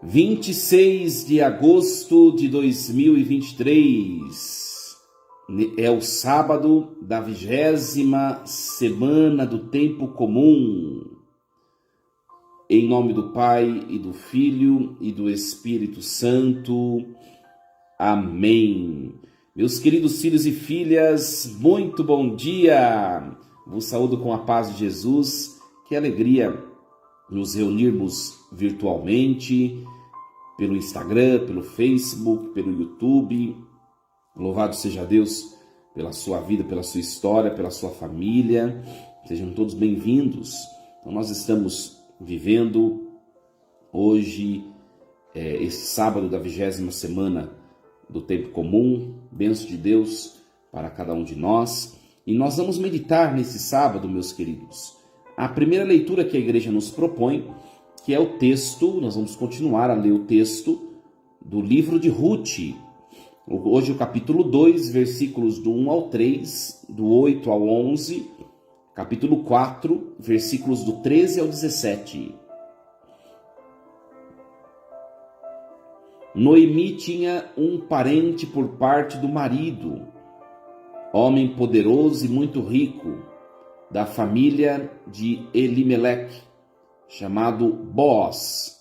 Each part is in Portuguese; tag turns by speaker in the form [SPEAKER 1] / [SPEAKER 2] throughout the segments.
[SPEAKER 1] 26 de agosto de 2023, é o sábado da 20ª semana do tempo comum. Em nome do Pai, e do Filho, e do Espírito Santo. Amém. Meus queridos filhos e filhas, muito bom dia! Vos saúdo com a paz de Jesus. Que alegria nos reunirmos virtualmente, pelo Instagram, pelo Facebook, pelo YouTube. Louvado seja Deus pela sua vida, pela sua história, pela sua família. Sejam todos bem-vindos. Então, nós estamos vivendo hoje, esse sábado da 20ª semana do tempo comum. Bênção de Deus para cada um de nós. E nós vamos meditar nesse sábado, meus queridos, a primeira leitura que a igreja nos propõe, que é o texto. Nós vamos continuar a ler o texto do livro de Ruth. Hoje o capítulo 2, versículos do 1 ao 3, do 8 ao 11, capítulo 4, versículos do 13 ao 17. Noemi tinha um parente por parte do marido, homem poderoso e muito rico, da família de Elimeleque, chamado Boaz.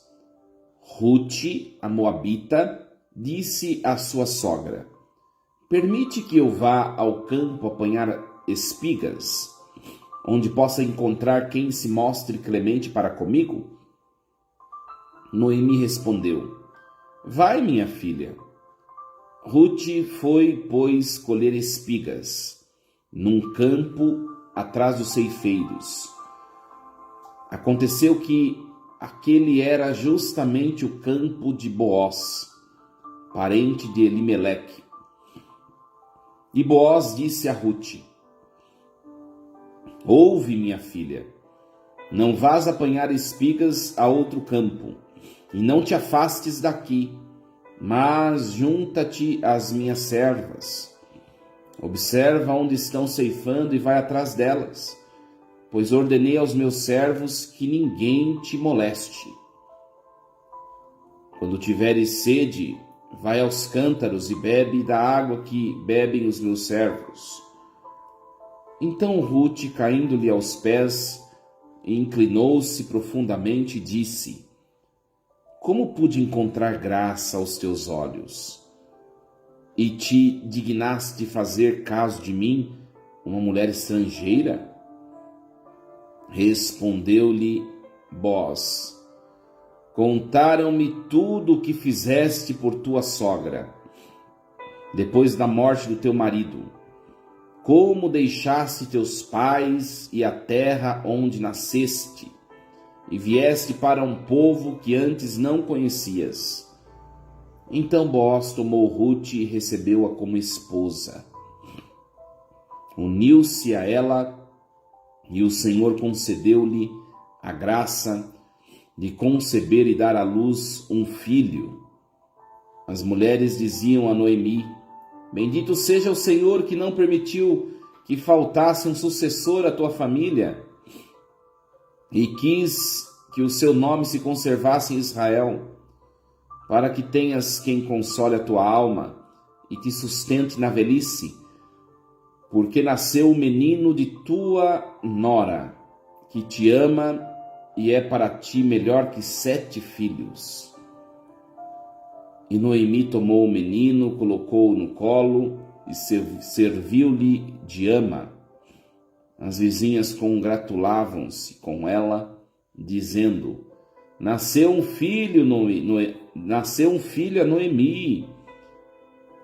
[SPEAKER 1] Ruth, a moabita, disse à sua sogra: permite que eu vá ao campo apanhar espigas, onde possa encontrar quem se mostre clemente para comigo? Noemi respondeu: vai, minha filha. Ruth foi, pois, colher espigas num campo atrás dos ceifeiros. Aconteceu que aquele era justamente o campo de Boaz, parente de Elimeleque. E Boaz disse a Ruth: ouve, minha filha, não vás apanhar espigas a outro campo, e não te afastes daqui, mas junta-te às minhas servas. Observa onde estão ceifando e vai atrás delas, pois ordenei aos meus servos que ninguém te moleste. Quando tiveres sede, vai aos cântaros e bebe da água que bebem os meus servos. Então Ruth, caindo-lhe aos pés, inclinou-se profundamente e disse: como pude encontrar graça aos teus olhos, e te dignaste fazer caso de mim, uma mulher estrangeira? Respondeu-lhe Boaz: contaram-me tudo o que fizeste por tua sogra, depois da morte do teu marido, como deixaste teus pais e a terra onde nasceste, e vieste para um povo que antes não conhecias. Então Boaz tomou Ruth e recebeu-a como esposa. Uniu-se a ela, e o Senhor concedeu-lhe a graça de conceber e dar à luz um filho. As mulheres diziam a Noemi: bendito seja o Senhor que não permitiu que faltasse um sucessor à tua família, e quis que o seu nome se conservasse em Israel, para que tenhas quem console a tua alma e te sustente na velhice, porque nasceu o menino de tua nora, que te ama e é para ti melhor que 7 filhos. E Noemi tomou o menino, colocou-o no colo e serviu-lhe de ama. As vizinhas congratulavam-se com ela, dizendo: nasceu um filho a Noemi.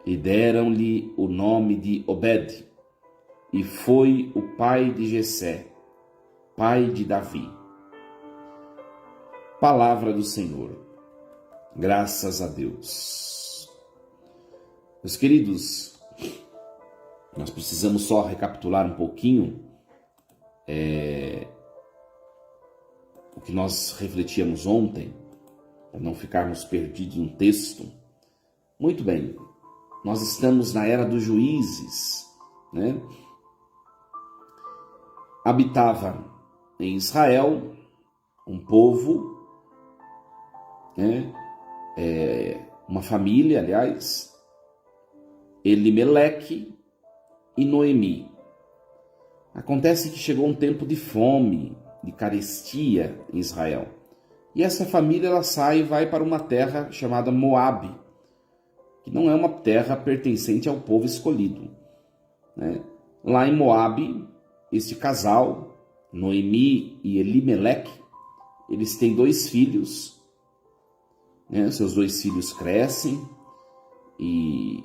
[SPEAKER 1] E deram-lhe o nome de Obed, e foi o pai de Jessé, pai de Davi. Palavra do Senhor. Graças a Deus. Meus queridos, nós precisamos só recapitular um pouquinho o que nós refletíamos ontem, para não ficarmos perdidos no texto. Muito bem, nós estamos na era dos juízes, né? Habitava em Israel um povo, né, uma família, aliás, Elimeleque e Noemi. Acontece que chegou um tempo de fome, de carestia em Israel. E essa família ela sai e vai para uma terra chamada Moabe, que não é uma terra pertencente ao povo escolhido, né? Lá em Moabe, esse casal, Noemi e Elimeleque, eles têm 2 filhos, né? Seus 2 filhos crescem e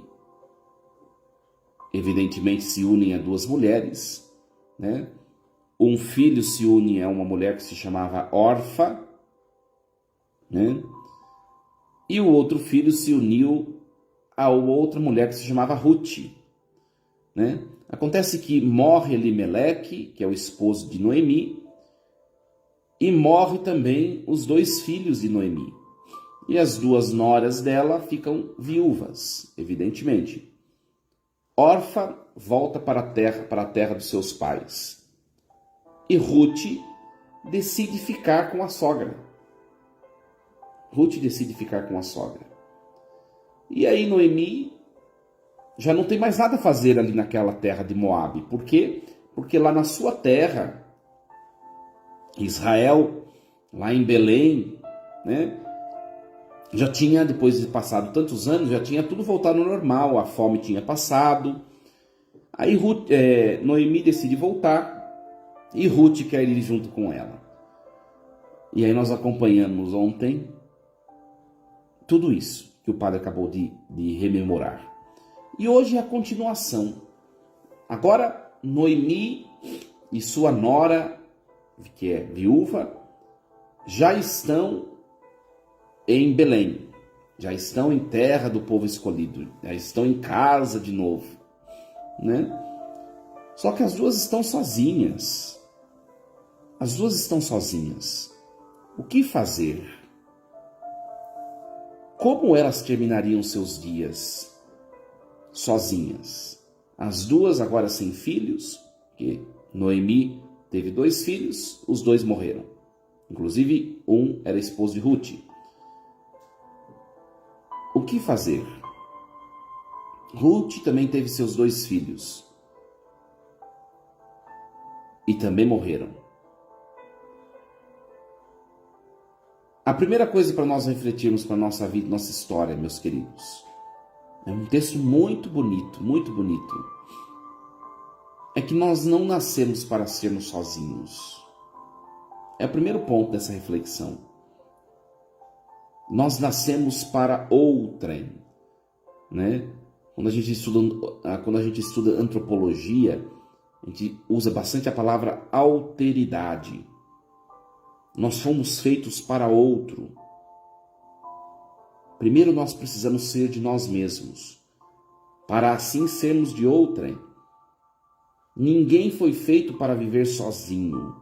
[SPEAKER 1] evidentemente se unem a 2 mulheres, né? Um filho se une a uma mulher que se chamava Orfa, né? E o outro filho se uniu a outra mulher que se chamava Ruth, né? Acontece que morre Elimeleque, que é o esposo de Noemi, e morre também os 2 filhos de Noemi. E as 2 noras dela ficam viúvas, evidentemente. Orfa volta para a terra dos seus pais. E Ruth decide ficar com a sogra. E aí Noemi já não tem mais nada a fazer ali naquela terra de Moabe. Por quê? Porque lá na sua terra, Israel, lá em Belém, né, já tinha, depois de passado tantos anos, já tinha tudo voltado ao normal, a fome tinha passado. Aí Noemi decide voltar e Ruth quer ir junto com ela. E aí nós acompanhamos ontem tudo isso que o padre acabou de rememorar. E hoje é a continuação. Agora Noemi e sua nora, que é viúva, já estão em Belém, já estão em terra do povo escolhido, já estão em casa de novo, né? Só que as 2 estão sozinhas. O que fazer? Como elas terminariam seus dias sozinhas? As 2 agora sem filhos, porque Noemi teve 2 filhos, os 2 morreram. Inclusive, um era esposo de Ruth. O que fazer? Ruth também teve seus 2 filhos. E também morreram. A primeira coisa para nós refletirmos para a nossa vida, nossa história, meus queridos, é um texto muito bonito, é que nós não nascemos para sermos sozinhos. É o primeiro ponto dessa reflexão. Nós nascemos para outrem, né? Quando a gente estuda antropologia, a gente usa bastante a palavra alteridade. Nós fomos feitos para outro. Primeiro nós precisamos ser de nós mesmos, para assim sermos de outrem. Ninguém foi feito para viver sozinho.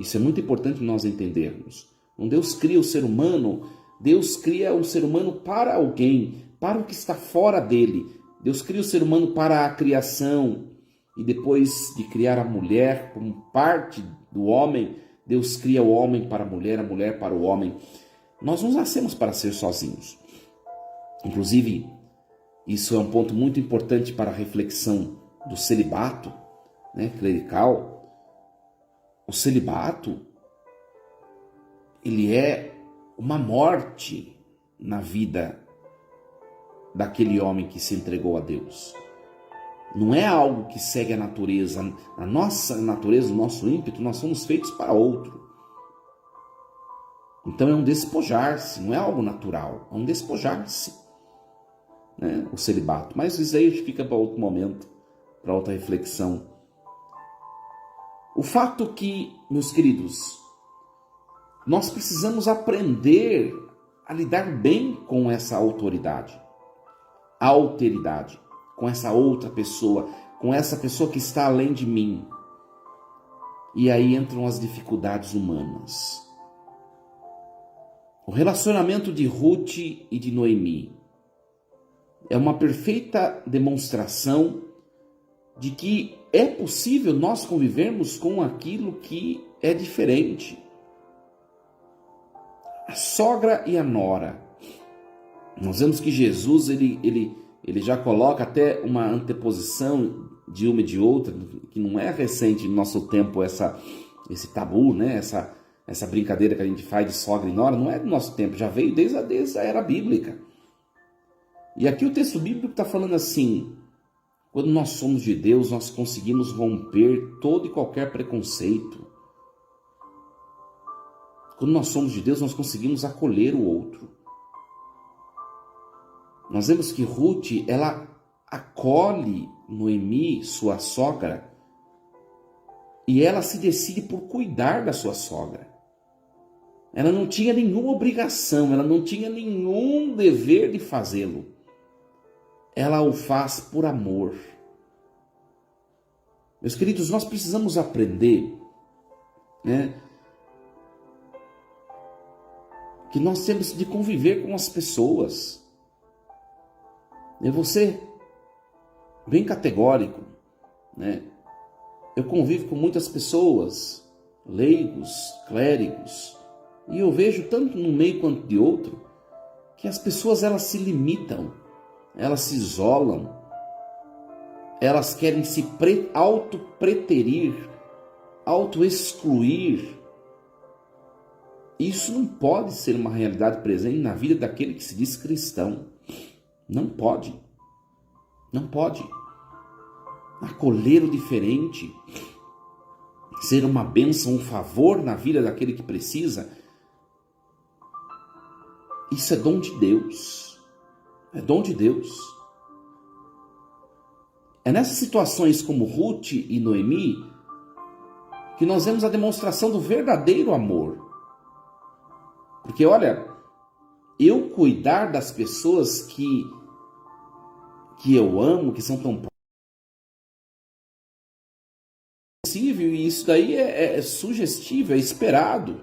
[SPEAKER 1] Isso é muito importante nós entendermos. Quando Deus cria o ser humano, Deus cria o ser humano para alguém, para o que está fora dele. Deus cria o ser humano para a criação. E depois de criar a mulher como parte do homem, Deus cria o homem para a mulher para o homem. Nós não nascemos para ser sozinhos. Inclusive, isso é um ponto muito importante para a reflexão do celibato, né, clerical. O celibato, ele é uma morte na vida daquele homem que se entregou a Deus. Não é algo que segue a natureza. A nossa natureza, o nosso ímpeto, nós somos feitos para outro. Então é um despojar-se, não é algo natural, é um despojar-se, né? O celibato. Mas isso aí fica para outro momento, para outra reflexão. O fato que, meus queridos, nós precisamos aprender a lidar bem com essa autoridade, a alteridade, com essa outra pessoa, com essa pessoa que está além de mim. E aí entram as dificuldades humanas. O relacionamento de Ruth e de Noemi é uma perfeita demonstração de que é possível nós convivermos com aquilo que é diferente. A sogra e a nora, Nós vemos que Jesus ele já coloca até uma anteposição de uma e de outra, que não é recente no nosso tempo esse tabu, né? Essa brincadeira que a gente faz de sogra e nora, não é do nosso tempo, já veio desde a era bíblica. E aqui o texto bíblico está falando assim: quando nós somos de Deus, nós conseguimos romper todo e qualquer preconceito. Quando nós somos de Deus, nós conseguimos acolher o outro. Nós vemos que Ruth, ela acolhe Noemi, sua sogra, e ela se decide por cuidar da sua sogra. Ela não tinha nenhuma obrigação, ela não tinha nenhum dever de fazê-lo. Ela o faz por amor. Meus queridos, nós precisamos aprender, né, que nós temos de conviver com as pessoas. Eu vou ser bem categórico, né? Eu convivo com muitas pessoas, leigos, clérigos, e eu vejo tanto num meio quanto de outro, que as pessoas elas se limitam, elas se isolam, elas querem se auto-preterir, auto-excluir. Isso não pode ser uma realidade presente na vida daquele que se diz cristão. Não pode. Não pode. Acolher o diferente, ser uma bênção, um favor na vida daquele que precisa, isso é dom de Deus. É dom de Deus. É nessas situações como Ruth e Noemi que nós vemos a demonstração do verdadeiro amor. Porque olha, eu cuidar das pessoas que eu amo, que são tão possível, e isso daí é sugestivo, é esperado.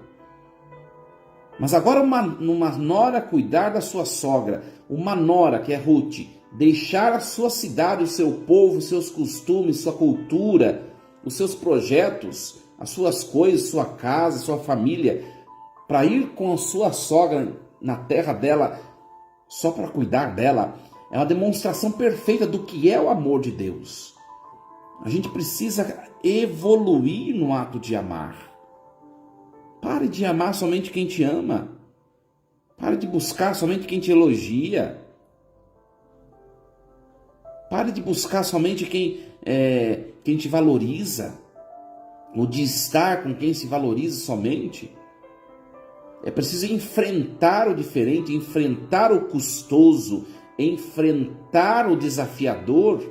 [SPEAKER 1] Mas agora uma nora cuidar da sua sogra, uma nora que é Ruth, deixar a sua cidade, o seu povo, os seus costumes, sua cultura, os seus projetos, as suas coisas, sua casa, sua família, para ir com a sua sogra na terra dela, só para cuidar dela, é uma demonstração perfeita do que é o amor de Deus. A gente precisa evoluir no ato de amar. Pare de amar somente quem te ama. Pare de buscar somente quem te elogia. Pare de buscar somente quem te valoriza. Ou de estar com quem se valoriza somente. É preciso enfrentar o diferente, enfrentar o custoso, enfrentar o desafiador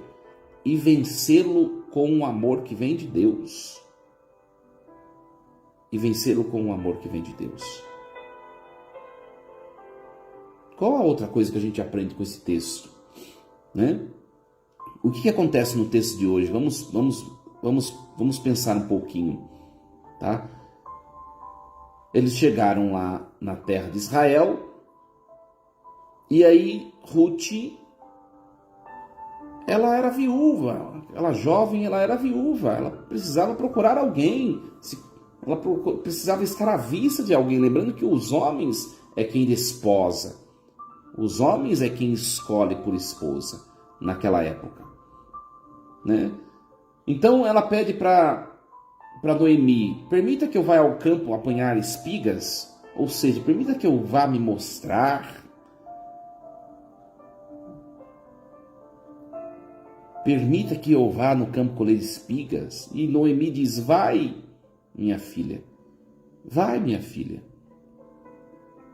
[SPEAKER 1] e vencê-lo com o amor que vem de Deus. E vencê-lo com o amor que vem de Deus. Qual a outra coisa que a gente aprende com esse texto? Né? O que acontece no texto de hoje? Vamos pensar um pouquinho. Tá? Eles chegaram lá na terra de Israel. E aí Ruth, ela era viúva. Ela jovem, ela era viúva. Ela precisava procurar alguém. Ela precisava estar à vista de alguém. Lembrando que os homens é quem desposa. Os homens é quem escolhe por esposa naquela época. Né? Então ela pede para Noemi: permita que eu vá ao campo apanhar espigas. Ou seja, permita que eu vá me mostrar. Permita que eu vá no campo colher espigas. E Noemi diz: vai, minha filha. Vai, minha filha.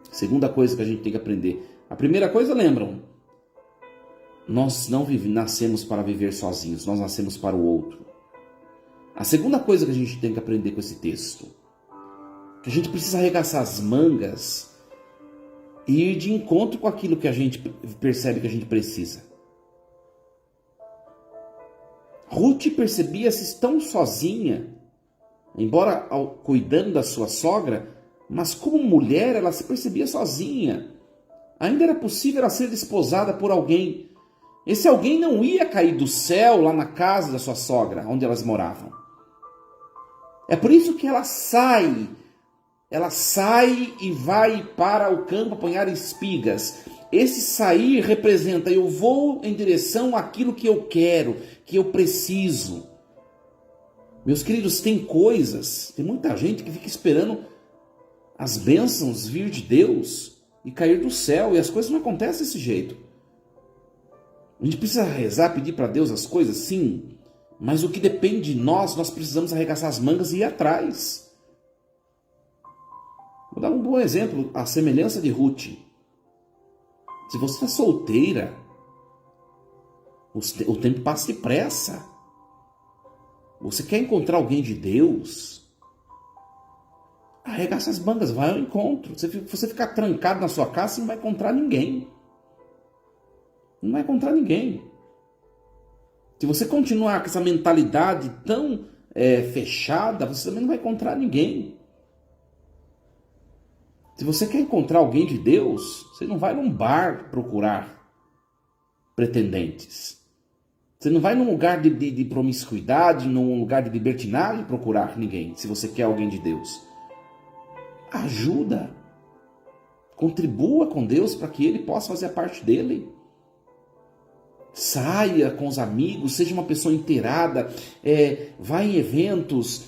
[SPEAKER 1] Segunda coisa que a gente tem que aprender. A primeira coisa, lembram? Nós não nascemos para viver sozinhos. Nós nascemos para o outro. A segunda coisa que a gente tem que aprender com esse texto, que a gente precisa arregaçar as mangas e ir de encontro com aquilo que a gente percebe que a gente precisa. Ruth percebia-se tão sozinha, embora cuidando da sua sogra, mas como mulher ela se percebia sozinha. Ainda era possível ela ser desposada por alguém. Esse alguém não ia cair do céu lá na casa da sua sogra, onde elas moravam. É por isso que ela sai e vai para o campo apanhar espigas. Esse sair representa: eu vou em direção àquilo que eu quero, que eu preciso. Meus queridos, tem muita gente que fica esperando as bênçãos vir de Deus e cair do céu, e as coisas não acontecem desse jeito. A gente precisa rezar, pedir para Deus as coisas, sim, mas o que depende de nós, nós precisamos arregaçar as mangas e ir atrás. Vou dar um bom exemplo, a semelhança de Ruth. Se você está solteira, o tempo passa depressa. Você quer encontrar alguém de Deus? Arregaça as mangas, vai ao encontro. Se você ficar trancado na sua casa, você não vai encontrar ninguém. Não vai encontrar ninguém. Se você continuar com essa mentalidade tão fechada, você também não vai encontrar ninguém. Se você quer encontrar alguém de Deus, você não vai num bar procurar pretendentes. Você não vai num lugar de promiscuidade, num lugar de libertinagem procurar ninguém, se você quer alguém de Deus. Ajuda. Contribua com Deus para que Ele possa fazer a parte dele. Saia com os amigos, seja uma pessoa inteirada, vá em eventos.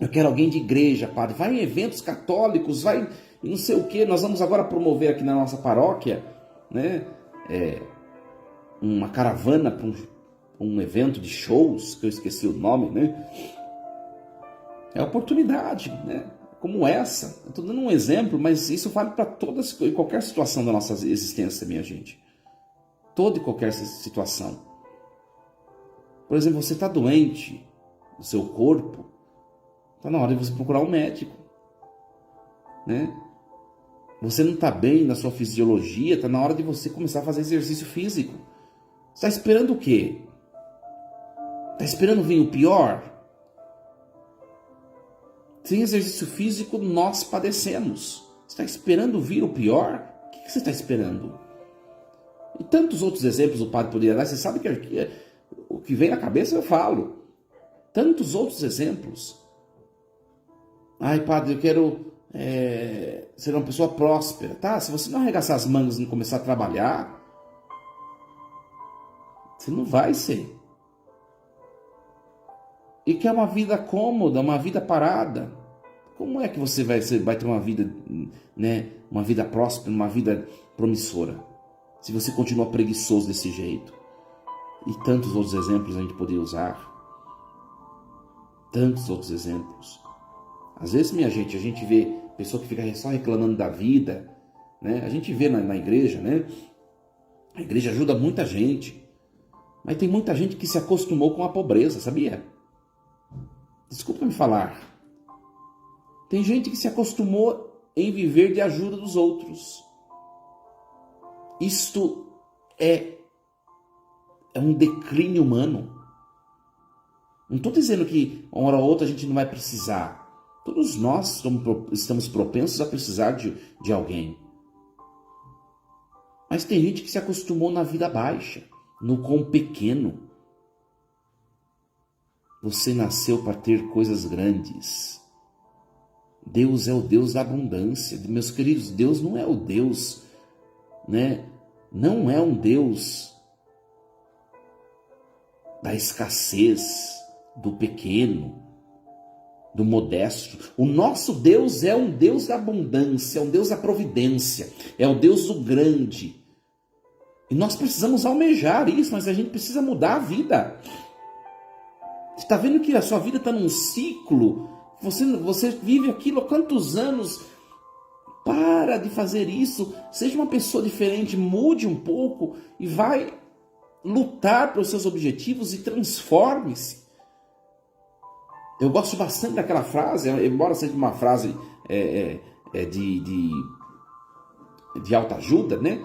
[SPEAKER 1] Eu quero alguém de igreja, padre. Vai em eventos católicos, vai em não sei o que. Nós vamos agora promover aqui na nossa paróquia, né, uma caravana para um evento de shows, que eu esqueci o nome, né? É oportunidade, né? Como essa. Eu estou dando um exemplo, mas isso vale para qualquer situação da nossa existência, minha gente. Toda e qualquer situação. Por exemplo, você está doente no seu corpo, está na hora de você procurar um médico, né? Você não está bem na sua fisiologia, está na hora de você começar a fazer exercício físico. Você está esperando o quê? Está esperando vir o pior? Sem exercício físico, nós padecemos. Você está esperando vir o pior? O que você está esperando? E tantos outros exemplos o padre poderia dar. Você sabe que o que vem na cabeça eu falo. Tantos outros exemplos. Ai, padre, eu quero ser uma pessoa próspera. Tá, se você não arregaçar as mangas e não começar a trabalhar, você não vai ser. E quer uma vida cômoda, uma vida parada. Como é que você vai ter uma vida, né, uma vida próspera, uma vida promissora, se você continua preguiçoso desse jeito? E tantos outros exemplos a gente poderia usar. Tantos outros exemplos. Às vezes, minha gente, a gente vê pessoa que fica só reclamando da vida, né? A gente vê na igreja, né? A igreja ajuda muita gente. Mas tem muita gente que se acostumou com a pobreza, sabia? Desculpa me falar. Tem gente que se acostumou em viver de ajuda dos outros. Isto é um declínio humano. Não estou dizendo que uma hora ou outra a gente não vai precisar. Todos nós estamos propensos a precisar de alguém. Mas tem gente que se acostumou na vida baixa, no quão pequeno. Você nasceu para ter coisas grandes. Deus é o Deus da abundância. Meus queridos, Deus não é o Deus, né? Não é um Deus da escassez, do pequeno, do modesto. O nosso Deus é um Deus da abundância, é um Deus da providência, é o Deus do grande. E nós precisamos almejar isso, mas a gente precisa mudar a vida. Você está vendo que a sua vida está num ciclo? Você vive aquilo há quantos anos? Para de fazer isso. Seja uma pessoa diferente, mude um pouco e vai lutar pelos seus objetivos e transforme-se. Eu gosto bastante daquela frase, embora seja uma frase de autoajuda, né?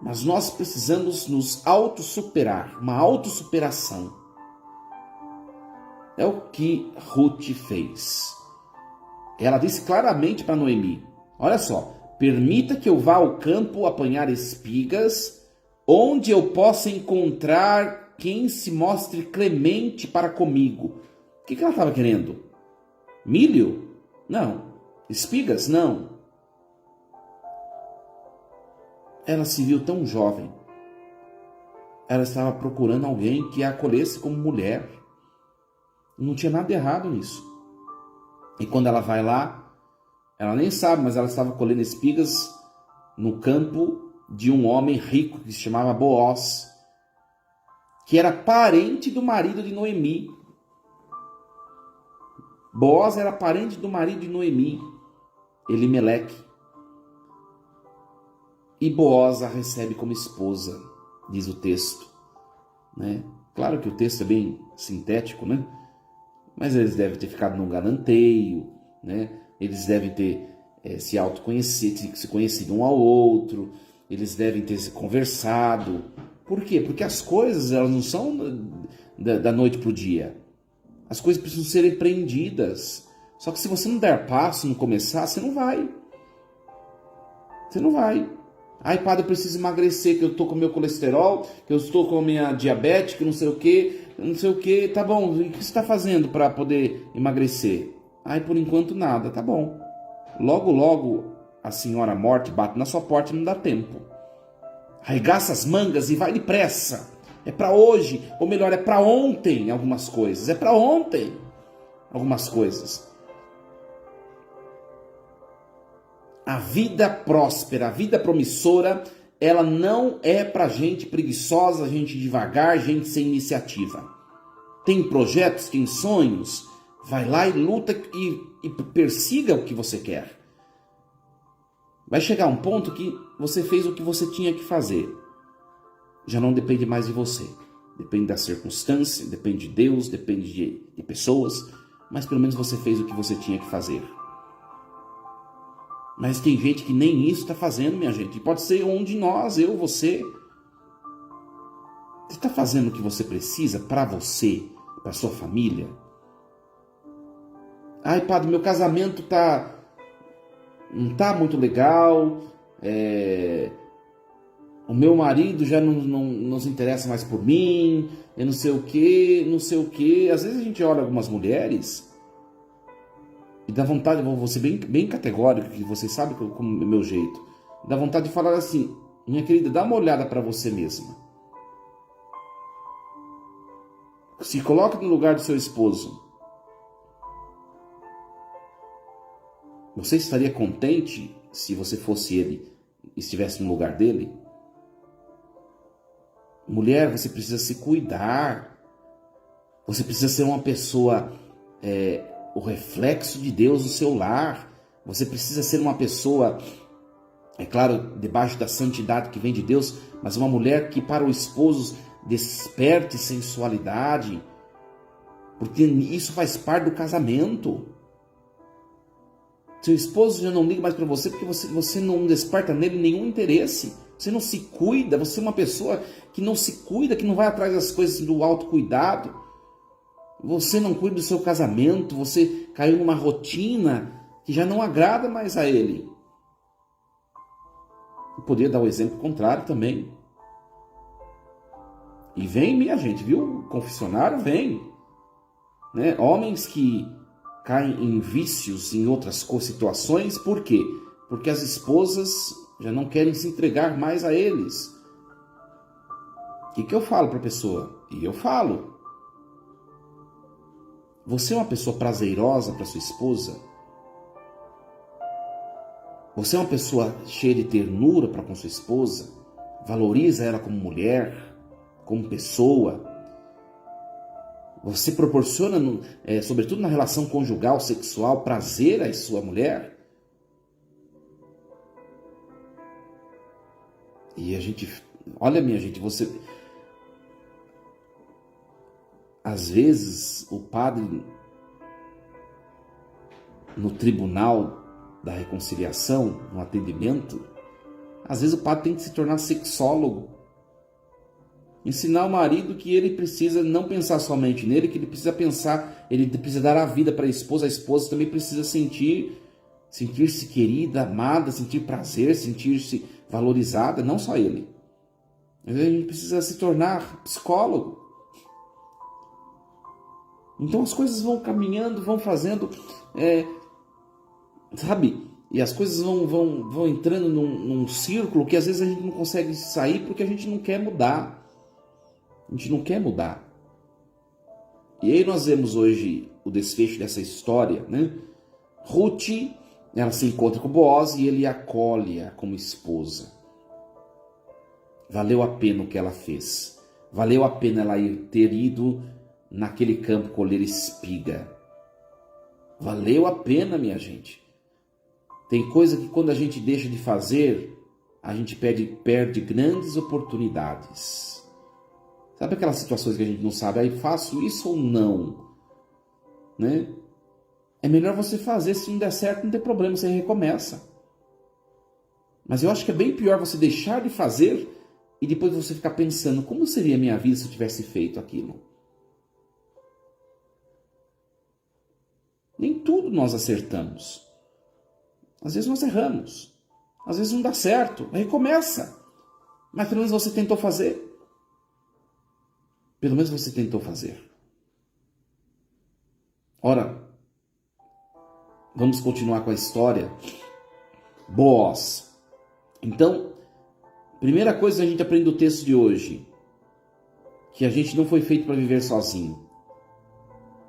[SPEAKER 1] Mas nós precisamos nos autossuperar, uma autossuperação. É o que Ruth fez. Ela disse claramente para Noemi: olha só, permita que eu vá ao campo apanhar espigas, onde eu possa encontrar quem se mostre clemente para comigo. O que ela estava querendo? Milho? Não. Espigas? Não. ela se viu tão jovem. Ela estava procurando alguém que a acolhesse como mulher. Não tinha nada errado nisso. E quando ela vai lá, ela nem sabe, mas ela estava colhendo espigas no campo de um homem rico que se chamava Boaz, que era parente do marido de Noemi. Boaz era parente do marido de Noemi, Elimeleque. E Boaz a recebe como esposa, diz o texto, né? Claro que o texto é bem sintético, né? Mas eles devem ter ficado num galanteio, né? Eles devem ter se conhecido um ao outro, eles devem ter se conversado. Por quê? Porque as coisas, elas não são da noite para o dia. As coisas precisam ser empreendidas. Só que se você não der passo, não começar, você não vai. Você não vai. Ai, padre, eu preciso emagrecer, que eu estou com meu colesterol, que eu estou com a minha diabetes, que não sei o quê, não sei o quê. Tá bom, e o que você está fazendo para poder emagrecer? Ai, por enquanto nada, tá bom. Logo, logo, a senhora morte bate na sua porta e não dá tempo. Arregaça as mangas e vai depressa. É para hoje, ou melhor, é para ontem algumas coisas. É para ontem algumas coisas. A vida próspera, a vida promissora, ela não é para gente preguiçosa, gente devagar, gente sem iniciativa. Tem projetos, tem sonhos, vai lá e luta e persiga o que você quer. Vai chegar um ponto que você fez o que você tinha que fazer. Já não depende mais de você. Depende da circunstância, depende de Deus, depende de pessoas, mas pelo menos você fez o que você tinha que fazer. Mas tem gente que nem isso está fazendo, minha gente. E pode ser um de nós, eu, você. Você está fazendo o que você precisa para você, para sua família? Ai, padre, meu casamento não tá muito legal. O meu marido já não se interessa mais por mim. Eu não sei o que, não sei o que. Às vezes a gente olha algumas mulheres e dá vontade, vou ser bem categórico, que vocês sabem como é o meu jeito. Dá vontade de falar assim: minha querida, dá uma olhada para você mesma. Se coloque no lugar do seu esposo. Você estaria contente se você fosse ele e estivesse no lugar dele? Mulher, você precisa se cuidar. Você precisa ser uma pessoa, o reflexo de Deus no seu lar. Você precisa ser uma pessoa, é claro, debaixo da santidade que vem de Deus, mas uma mulher que para o esposo desperte sensualidade, porque isso faz parte do casamento. Seu esposo já não liga mais para você porque você não desperta nele nenhum interesse. Você não se cuida, você é uma pessoa que não se cuida, que não vai atrás das coisas do autocuidado. Você não cuida do seu casamento, você caiu numa rotina que já não agrada mais a ele. Eu poderia dar o exemplo contrário também. E vem, minha gente, viu? O confessionário vem. Né? Homens que caem em vícios, em outras situações, por quê? Porque as esposas já não querem se entregar mais a eles. O que eu falo para a pessoa? E eu falo. Você é uma pessoa prazerosa para sua esposa? Você é uma pessoa cheia de ternura para com sua esposa? Valoriza ela como mulher, como pessoa? Você proporciona, sobretudo na relação conjugal, sexual, prazer à sua mulher? E a gente, olha minha gente, às vezes o padre no tribunal da reconciliação, no atendimento, às vezes o padre tem que se tornar sexólogo. Ensinar o marido que ele precisa não pensar somente nele, que ele precisa pensar, ele precisa dar a vida para a esposa também precisa sentir-se querida, amada, sentir prazer, sentir-se valorizada, não só ele. A gente precisa se tornar psicólogo. Então as coisas vão caminhando, vão fazendo, sabe? E as coisas vão entrando num círculo que às vezes a gente não consegue sair porque a gente não quer mudar. A gente não quer mudar. E aí nós vemos hoje o desfecho dessa história, né? Ruth, ela se encontra com Boaz e ele acolhe-a como esposa. Valeu a pena o que ela fez. Valeu a pena ela ter ido naquele campo colher espiga. Valeu a pena, minha gente. Tem coisa que quando a gente deixa de fazer, a gente perde grandes oportunidades. Sabe aquelas situações que a gente não sabe, aí faço isso ou não, né? É melhor você fazer, se não der certo, não tem problema, você recomeça. Mas eu acho que é bem pior você deixar de fazer e depois você ficar pensando, como seria a minha vida se eu tivesse feito aquilo? Nem tudo nós acertamos. Às vezes nós erramos. Às vezes não dá certo. Recomeça. Mas pelo menos você tentou fazer. Pelo menos você tentou fazer. Ora, vamos continuar com a história. Boaz. Então, primeira coisa que a gente aprende do texto de hoje, que a gente não foi feito para viver sozinho.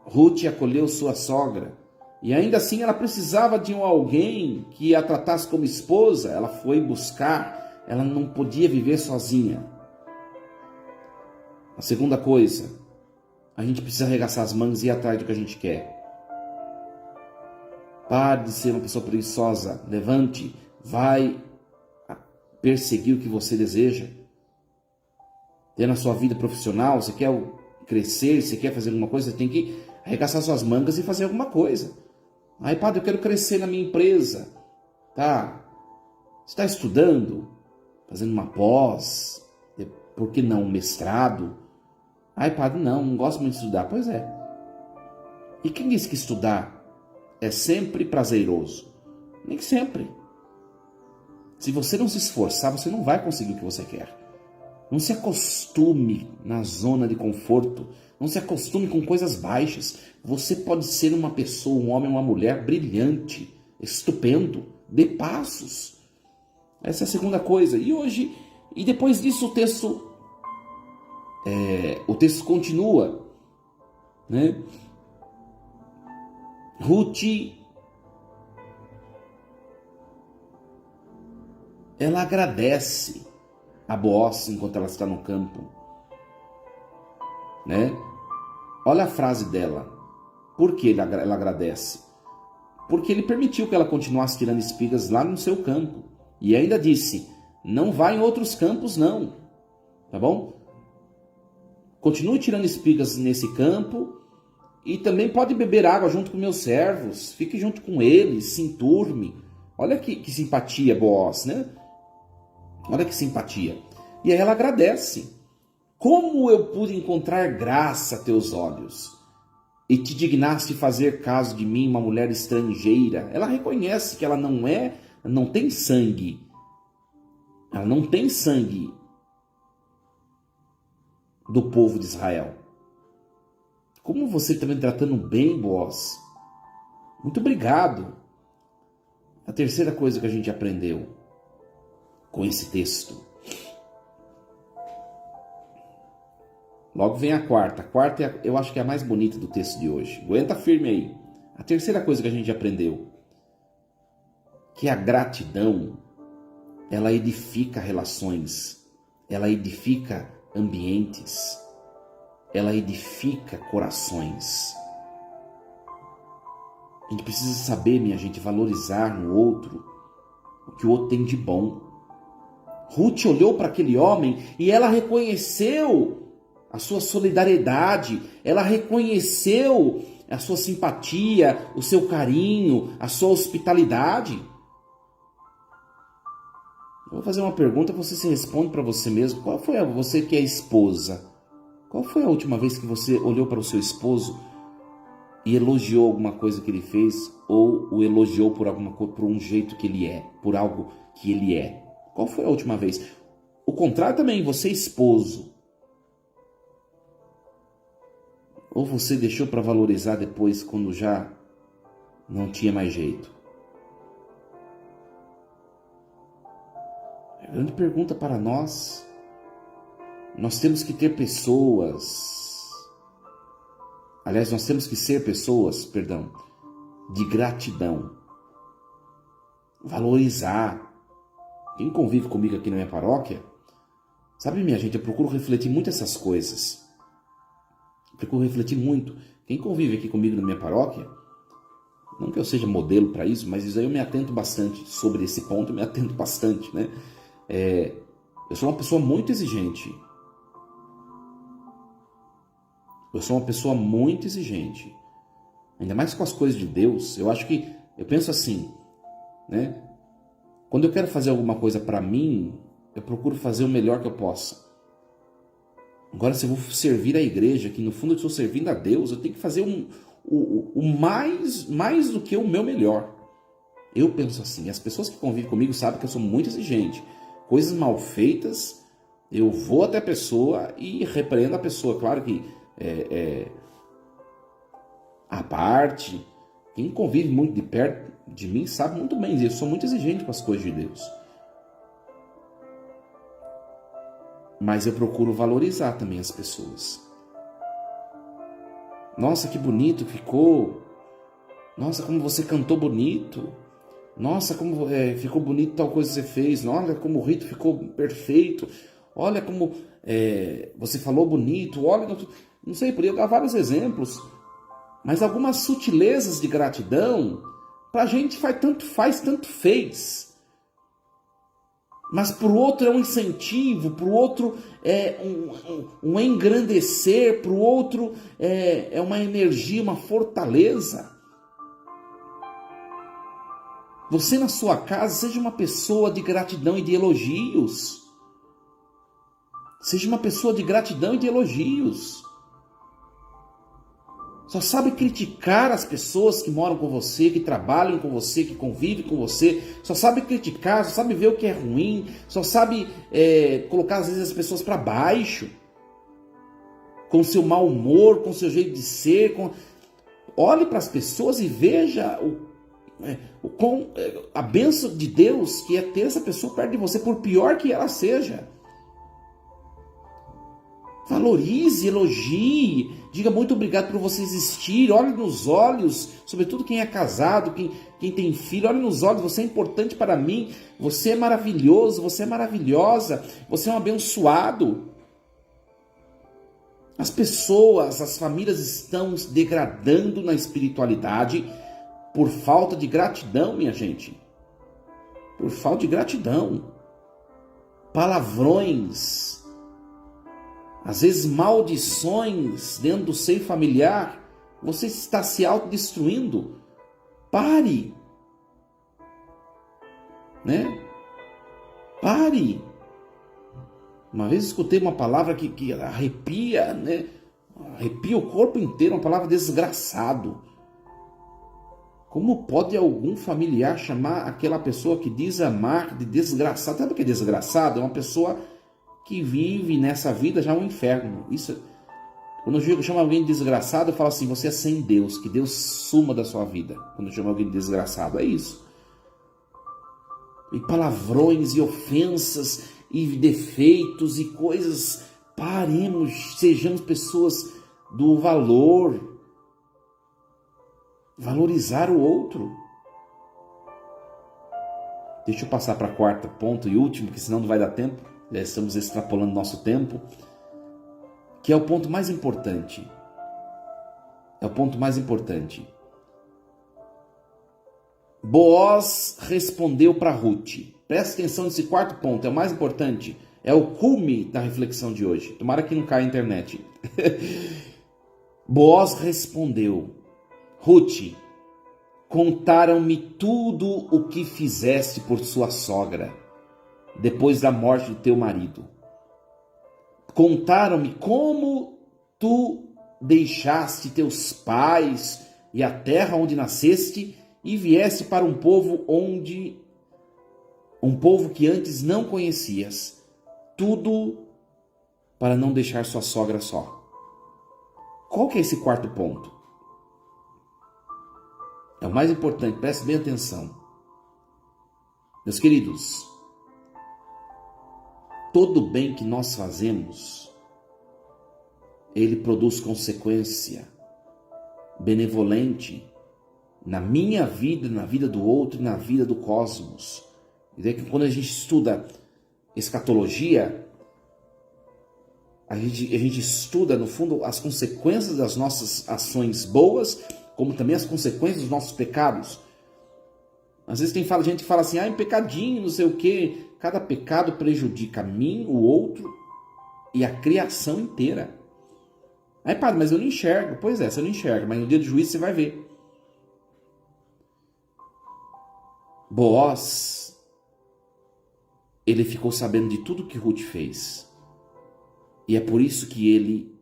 [SPEAKER 1] Ruth acolheu sua sogra e ainda assim ela precisava de alguém que a tratasse como esposa. Ela foi buscar, ela não podia viver sozinha. A segunda coisa, a gente precisa arregaçar as mangas e ir atrás do que a gente quer. Pare de ser uma pessoa preguiçosa. Levante, vai perseguir o que você deseja. Ter na sua vida profissional, você quer crescer, você quer fazer alguma coisa, você tem que arregaçar suas mangas e fazer alguma coisa. Aí, padre, eu quero crescer na minha empresa. Tá? Você está estudando? Fazendo uma pós? Por que não um mestrado? Ai, padre, não gosto muito de estudar. Pois é. E quem disse que estudar é sempre prazeroso? Nem sempre. Se você não se esforçar, você não vai conseguir o que você quer. Não se acostume na zona de conforto. Não se acostume com coisas baixas. Você pode ser uma pessoa, um homem, uma mulher brilhante, estupendo, dê passos. Essa é a segunda coisa. E depois disso o texto continua, né? Ruth, ela agradece a Boaz enquanto ela está no campo, né? Olha a frase dela. Por que ela agradece? Porque ele permitiu que ela continuasse tirando espigas lá no seu campo. E ainda disse, não vá em outros campos não, tá bom? Continue tirando espigas nesse campo e também pode beber água junto com meus servos. Fique junto com eles, se enturme. Olha que simpatia, Boaz, né? Olha que simpatia. E aí ela agradece. Como eu pude encontrar graça a teus olhos e te dignaste fazer caso de mim, uma mulher estrangeira? Ela reconhece que ela não tem sangue. Ela não tem sangue do povo de Israel. Como você está me tratando bem, Boaz? Muito obrigado. A terceira coisa que a gente aprendeu com esse texto. Logo vem a quarta. A quarta eu acho que é a mais bonita do texto de hoje. Aguenta firme aí. A terceira coisa que a gente aprendeu, que a gratidão, ela edifica relações, ela edifica ambientes, ela edifica corações. A gente precisa saber, minha gente, valorizar no outro o que o outro tem de bom. Ruth olhou para aquele homem e ela reconheceu a sua solidariedade, ela reconheceu a sua simpatia, o seu carinho, a sua hospitalidade. Eu vou fazer uma pergunta, você se responde para você mesmo. Você que é esposa, qual foi a última vez que você olhou para o seu esposo e elogiou alguma coisa que ele fez, ou o elogiou por um jeito que ele é, por algo que ele é? Qual foi a última vez? O contrário também, você esposo. Ou você deixou para valorizar depois, quando já não tinha mais jeito? grande pergunta para nós. Nós temos que ter pessoas, aliás, nós temos que ser pessoas, de gratidão. Valorizar. Quem convive comigo aqui na minha paróquia, sabe, minha gente, eu procuro refletir muito essas coisas. Procuro refletir muito. Quem convive aqui comigo na minha paróquia, não que eu seja modelo para isso, mas isso aí eu me atento bastante sobre esse ponto, eu me atento bastante, né? Eu sou uma pessoa muito exigente. Eu sou uma pessoa muito exigente. Ainda mais com as coisas de Deus. Eu penso assim, né? Quando eu quero fazer alguma coisa para mim, eu procuro fazer o melhor que eu possa. Agora, se eu vou servir a igreja, que no fundo eu estou servindo a Deus, eu tenho que fazer o mais do que o meu melhor. Eu penso assim. As pessoas que convivem comigo sabem que eu sou muito exigente. Coisas mal feitas, eu vou até a pessoa e repreendo a pessoa. Claro que a parte, quem convive muito de perto de mim sabe muito bem, eu sou muito exigente com as coisas de Deus. Mas eu procuro valorizar também as pessoas. Nossa, que bonito ficou. Nossa, como você cantou bonito. Nossa, como ficou bonito tal coisa que você fez. Olha como o rito ficou perfeito. Olha como você falou bonito. Olha, não sei, poderia dar vários exemplos. Mas algumas sutilezas de gratidão, pra gente tanto fez. Mas para o outro é um incentivo, para o outro é um engrandecer, para o outro é uma energia, uma fortaleza. Você na sua casa seja uma pessoa de gratidão e de elogios. Seja uma pessoa de gratidão e de elogios. Só sabe criticar as pessoas que moram com você, que trabalham com você, que convivem com você. Só sabe criticar, só sabe ver o que é ruim. Só sabe colocar às vezes as pessoas para baixo. Com seu mau humor, com seu jeito de ser. Olhe para as pessoas e veja a bênção de Deus que é ter essa pessoa perto de você, por pior que ela seja. Valorize, elogie, diga muito obrigado por você existir, olhe nos olhos, sobretudo quem é casado, quem tem filho, olhe nos olhos, você é importante para mim, você é maravilhoso, você é maravilhosa, você é um abençoado. As pessoas, as famílias estão se degradando na espiritualidade por falta de gratidão, minha gente. Por falta de gratidão. Palavrões, às vezes maldições dentro do seio familiar, você está se autodestruindo. Pare. Né? Pare. Uma vez escutei uma palavra que arrepia, né? Arrepia o corpo inteiro, uma palavra desgraçado. Como pode algum familiar chamar aquela pessoa que diz amar de desgraçado? Sabe o que é desgraçado? É uma pessoa que vive nessa vida já um inferno. Isso, quando eu chamo alguém de desgraçado, eu falo assim, você é sem Deus, que Deus suma da sua vida. Quando eu chamo alguém de desgraçado, é isso. E palavrões e ofensas e defeitos e coisas. Paremos, sejamos pessoas do valor. Valorizar o outro. Deixa eu passar para o quarto ponto e último, porque senão não vai dar tempo. Já estamos extrapolando nosso tempo. Que é o ponto mais importante. É o ponto mais importante. Boaz respondeu para Ruth. Presta atenção nesse quarto ponto, é o mais importante. É o cume da reflexão de hoje. Tomara que não caia a internet. Boaz respondeu: Ruth, contaram-me tudo o que fizeste por sua sogra, depois da morte do teu marido. Contaram-me como tu deixaste teus pais e a terra onde nasceste e vieste para um povo que antes não conhecias, tudo para não deixar sua sogra só. Qual que é esse quarto ponto? É o mais importante, preste bem atenção. Meus queridos, todo bem que nós fazemos, ele produz consequência benevolente na minha vida, na vida do outro e na vida do cosmos. E daí que quando a gente estuda escatologia, a gente estuda, no fundo, as consequências das nossas ações boas, como também as consequências dos nossos pecados. Às vezes gente que fala assim, um pecadinho, não sei o quê. Cada pecado prejudica a mim, o outro e a criação inteira. Aí, padre, mas eu não enxergo. Pois é, você não enxerga, mas no dia do juízo você vai ver. Boaz, ele ficou sabendo de tudo que Ruth fez. E é por isso que ele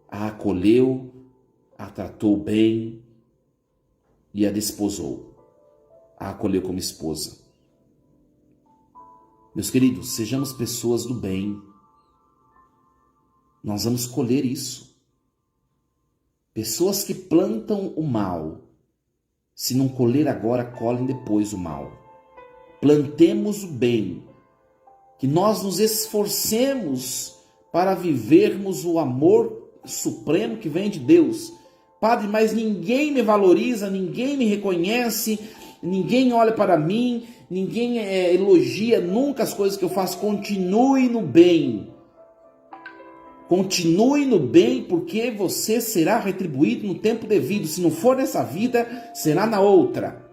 [SPEAKER 1] a acolheu, a tratou bem e a desposou. A acolheu como esposa. Meus queridos, sejamos pessoas do bem. Nós vamos colher isso. Pessoas que plantam o mal, se não colher agora, colhem depois o mal. Plantemos o bem, que nós nos esforcemos para vivermos o amor supremo que vem de Deus. Padre, mas ninguém me valoriza, ninguém me reconhece, ninguém olha para mim, ninguém elogia nunca as coisas que eu faço. Continue no bem. Continue no bem, porque você será retribuído no tempo devido. Se não for nessa vida, será na outra.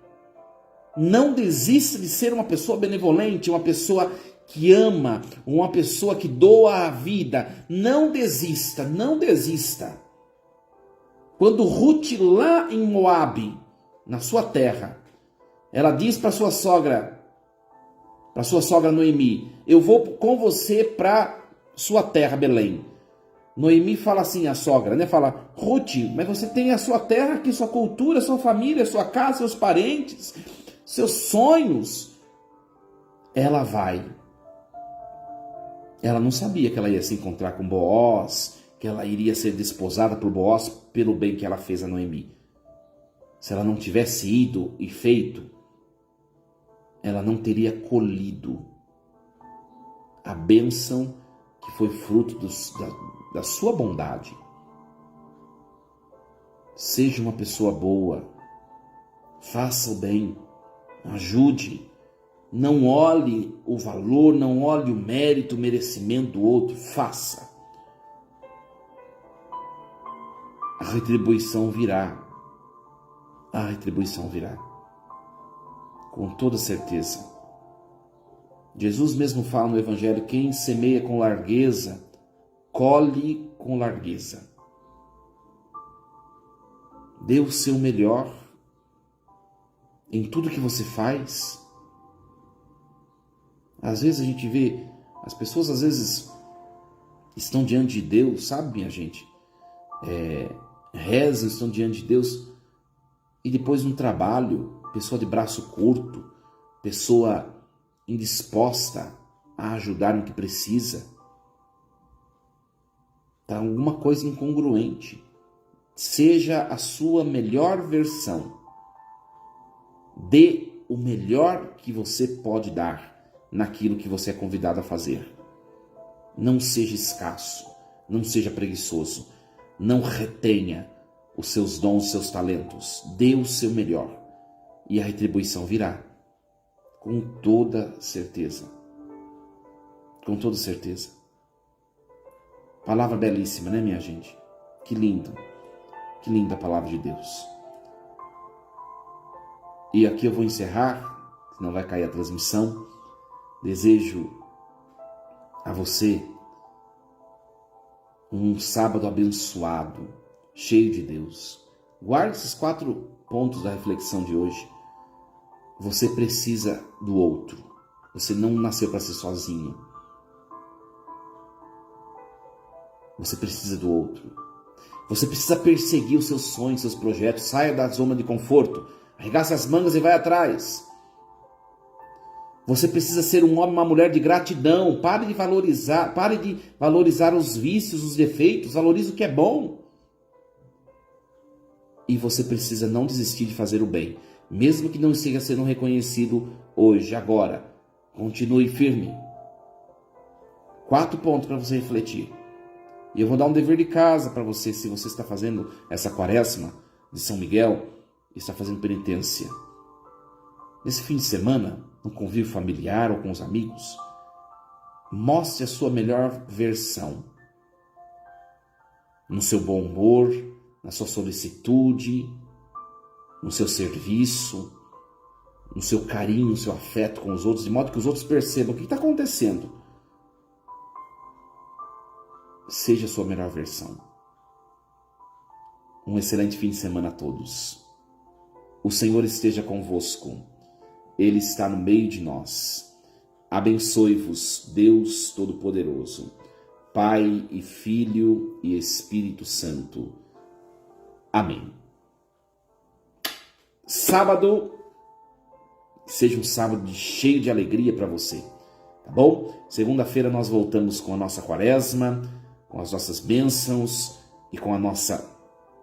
[SPEAKER 1] Não desista de ser uma pessoa benevolente, uma pessoa que ama, uma pessoa que doa a vida. Não desista, não desista. Quando Ruth, lá em Moabe, na sua terra, ela diz para sua sogra Noemi, eu vou com você para sua terra, Belém. Noemi fala assim, a sogra, né? Fala, Ruth, mas você tem a sua terra aqui, sua cultura, sua família, sua casa, seus parentes, seus sonhos. Ela vai. Ela não sabia que ela ia se encontrar com Boaz, que ela iria ser desposada por Boaz pelo bem que ela fez a Noemi. Se ela não tivesse ido e feito, ela não teria colhido a bênção que foi fruto da sua bondade. Seja uma pessoa boa, faça o bem, ajude, não olhe o valor, não olhe o mérito, o merecimento do outro, faça. A retribuição virá, a retribuição virá, com toda certeza. Jesus mesmo fala no Evangelho, quem semeia com largueza, colhe com largueza. Dê o seu melhor em tudo que você faz. Às vezes a gente vê, as pessoas às vezes estão diante de Deus, sabe, minha gente? Rezam, estão diante de Deus e depois no trabalho, pessoa de braço curto, pessoa indisposta a ajudar no que precisa. Está alguma coisa incongruente. Seja a sua melhor versão. Dê o melhor que você pode dar naquilo que você é convidado a fazer. Não seja escasso, não seja preguiçoso, não retenha os seus dons, os seus talentos. Dê o seu melhor e a retribuição virá. Com toda certeza. Com toda certeza. Palavra belíssima, né, minha gente? Que lindo. Que linda a palavra de Deus. E aqui eu vou encerrar, senão vai cair a transmissão. Desejo a você um sábado abençoado, cheio de Deus. Guarde esses 4 pontos da reflexão de hoje. Você precisa do outro. Você não nasceu para ser sozinho. Você precisa do outro. Você precisa perseguir os seus sonhos, seus projetos. Saia da zona de conforto. Arregace as mangas e vai atrás. Você precisa ser um homem, uma mulher de gratidão. Pare de valorizar os vícios, os defeitos. Valorize o que é bom. E você precisa não desistir de fazer o bem. Mesmo que não esteja sendo reconhecido hoje, agora. Continue firme. 4 pontos para você refletir. E eu vou dar um dever de casa para você, se você está fazendo essa quaresma de São Miguel, e está fazendo penitência. Nesse fim de semana, no convívio familiar ou com os amigos, mostre a sua melhor versão. No seu bom humor, na sua solicitude, no seu serviço, no seu carinho, no seu afeto com os outros, de modo que os outros percebam o que está acontecendo. Seja a sua melhor versão. Um excelente fim de semana a todos. O Senhor esteja convosco. Ele está no meio de nós. Abençoe-vos, Deus Todo-Poderoso, Pai e Filho e Espírito Santo. Amém. Sábado, seja um sábado cheio de alegria para você, tá bom? Segunda-feira nós voltamos com a nossa quaresma, com as nossas bênçãos e com a nossa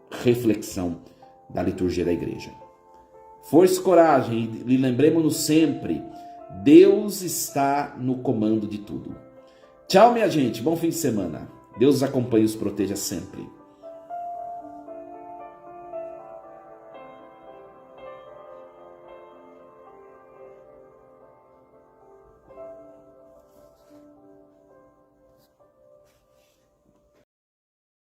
[SPEAKER 1] reflexão da liturgia da igreja. Força e coragem, e lembremos-nos sempre, Deus está no comando de tudo. Tchau, minha gente, bom fim de semana. Deus os acompanhe e os proteja sempre.